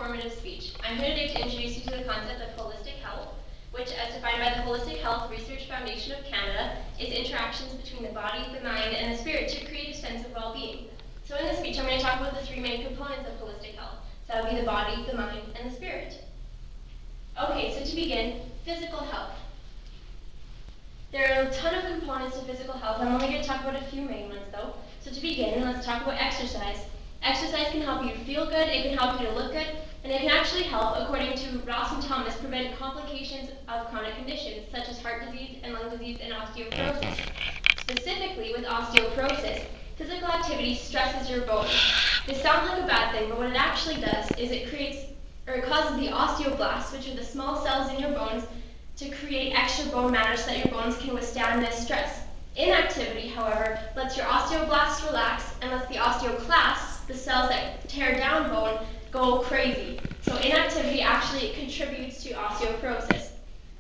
transformative speech. I'm here today to introduce you to the concept of holistic health, which, as defined by the Holistic Health Research Foundation of Canada, is interactions between the body, the mind, and the spirit to create a sense of well-being. So in this speech, I'm going to talk about the three main components of holistic health. So that would be the body, the mind, and the spirit. Okay, so to begin, physical health. There are a ton of components to physical health. I'm only going to talk about a few main ones though. So to begin, let's talk about exercise. Exercise can help you feel good, it can help you to look good, and it can actually help, according to Ross and Thomas, prevent complications of chronic conditions such as heart disease and lung disease and osteoporosis. Specifically with osteoporosis, physical activity stresses your bones. This sounds like a bad thing, but what it actually does is it causes the osteoblasts, which are the small cells in your bones, to create extra bone matter so that your bones can withstand this stress. Inactivity, however, lets your osteoblasts relax and lets the osteoclasts, the cells that tear down bone, go crazy. So inactivity actually contributes to osteoporosis.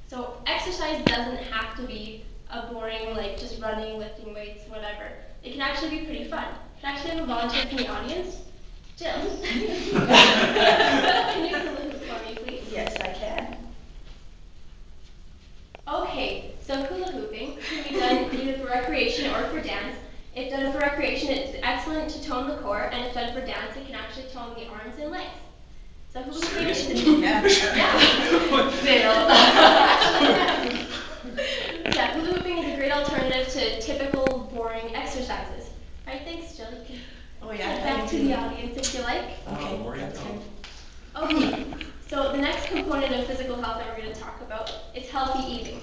So exercise doesn't have to be a boring, like just running, lifting weights, whatever. It can actually be pretty fun. Can I actually have a volunteer from the audience? Jill. Can you hula hoop for me, please? Yes, I can. Okay, so hula hooping can be done either for recreation or for dance. If done for recreation, it's excellent to tone the core, and if done for dance, it can actually tone the arms and legs. So hula hooping is Yeah. Fail. Actually, yeah, hula hooping is a great alternative to typical boring exercises. Right, thanks, Jill. You can Oh yeah, head I back to do. the audience if you like. Okay, Where you that's go? good. Okay, so the next component of physical health that we're going to talk about is healthy eating.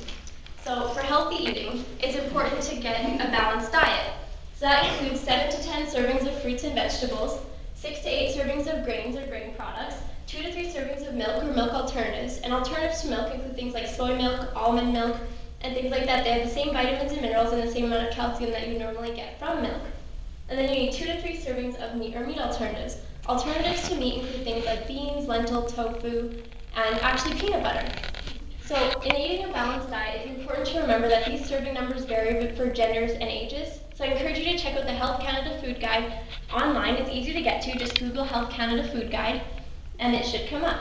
So for healthy eating, it's important to get a balanced diet. So that includes 7 to 10 servings of fruits and vegetables, 6 to 8 servings of grains or grain products, 2 to 3 servings of milk or milk alternatives. And alternatives to milk include things like soy milk, almond milk, and things like that. They have the same vitamins and minerals and the same amount of calcium that you normally get from milk. And then you need 2 to 3 servings of meat or meat alternatives. Alternatives to meat include things like beans, lentil, tofu, and actually peanut butter. So in eating a balanced diet, it's important to remember that these serving numbers vary for genders and ages. So I encourage you to check out the Health Canada Food Guide online. It's easy to get to. Just Google Health Canada Food Guide, and it should come up.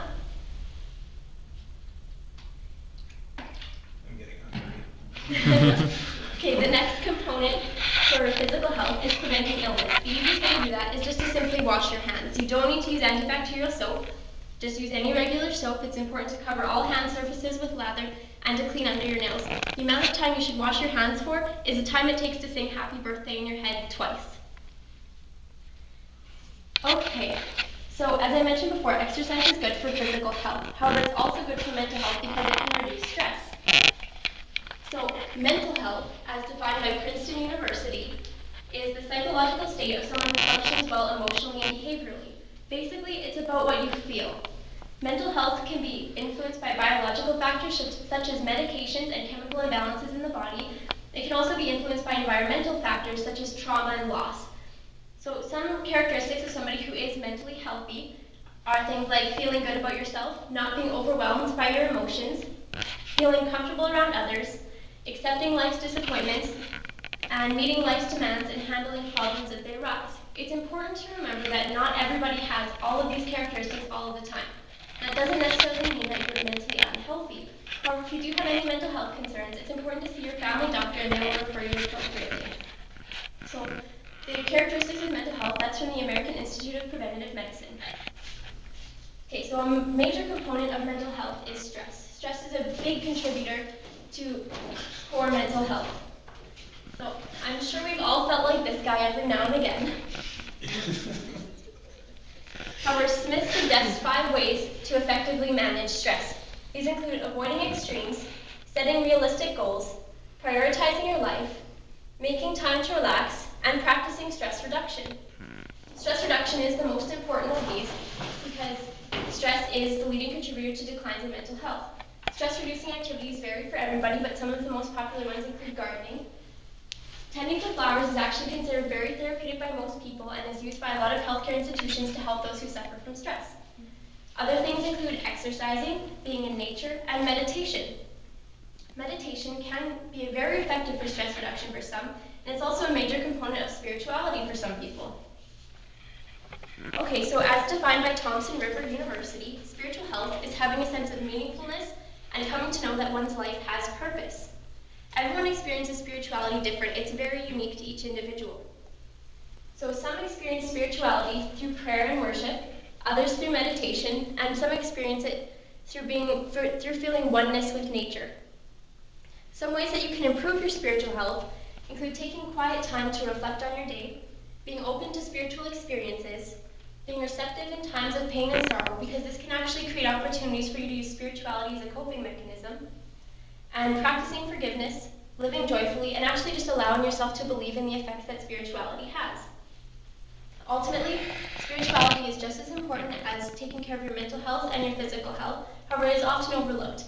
I'm getting hungry. Okay, the next component for physical health is preventing illness. The easiest way to do that is just to simply wash your hands. You don't need to use antibacterial soap. Just use any regular soap. It's important to cover all hand surfaces with lather and to clean under your nails. The amount of time you should wash your hands for is the time it takes to sing happy birthday in your head twice. Okay, so as I mentioned before, exercise is good for physical health. However, it's also good for mental health because it can reduce stress. So, mental health, as defined by Princeton University, is the psychological state of someone who functions well emotionally and behaviorally. Basically, it's about what you feel. Mental health can be influenced by biological factors such as medications and chemical imbalances in the body. It can also be influenced by environmental factors such as trauma and loss. So, some characteristics of somebody who is mentally healthy are things like feeling good about yourself, not being overwhelmed by your emotions, feeling comfortable around others, accepting life's disappointments, and meeting life's demands and handling problems as they arise. It's important to remember that not everybody has all of these characteristics all of the time. That doesn't necessarily mean that you're mentally unhealthy. However, if you do have any mental health concerns, it's important to see your family doctor and they will refer you appropriately. So, the characteristics of mental health, that's from the American Institute of Preventative Medicine. Okay, so a major component of mental health is stress. Stress is a big contributor to poor mental health. So I'm sure we've all felt like this guy every now and again. However, Smith suggests 5 ways to effectively manage stress. These include avoiding extremes, setting realistic goals, prioritizing your life, making time to relax, and practicing stress reduction. Stress reduction is the most important of these because stress is the leading contributor to declines in mental health. Stress reducing activities vary for everybody, but some of the most popular ones include gardening. Tending to flowers is actually considered very therapeutic by most people and is used by a lot of healthcare institutions to help those who suffer from stress. Other things include exercising, being in nature, and meditation. Meditation can be very effective for stress reduction for some, and it's also a major component of spirituality for some people. Okay, so as defined by Thompson River University, spiritual health is having a sense of meaningfulness and coming to know that one's life has purpose. Everyone experiences spirituality different. It's very unique to each individual. So some experience spirituality through prayer and worship, others through meditation, and some experience it through feeling oneness with nature. Some ways that you can improve your spiritual health include taking quiet time to reflect on your day, being open to spiritual experiences, being receptive in times of pain and sorrow, because this can actually create opportunities for you to use spirituality as a coping mechanism, and practicing forgiveness, living joyfully, and actually just allowing yourself to believe in the effects that spirituality has. Ultimately, spirituality is just as important as taking care of your mental health and your physical health, however, it is often overlooked.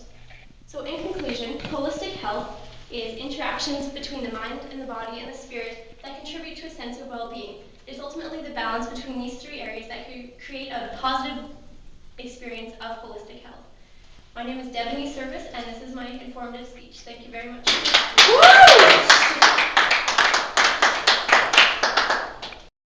So in conclusion, holistic health is interactions between the mind and the body and the spirit that contribute to a sense of well-being. It's ultimately the balance between these three areas that can create a positive experience of holistic health. My name is Devaney Service, and this is my informative speech. Thank you very much.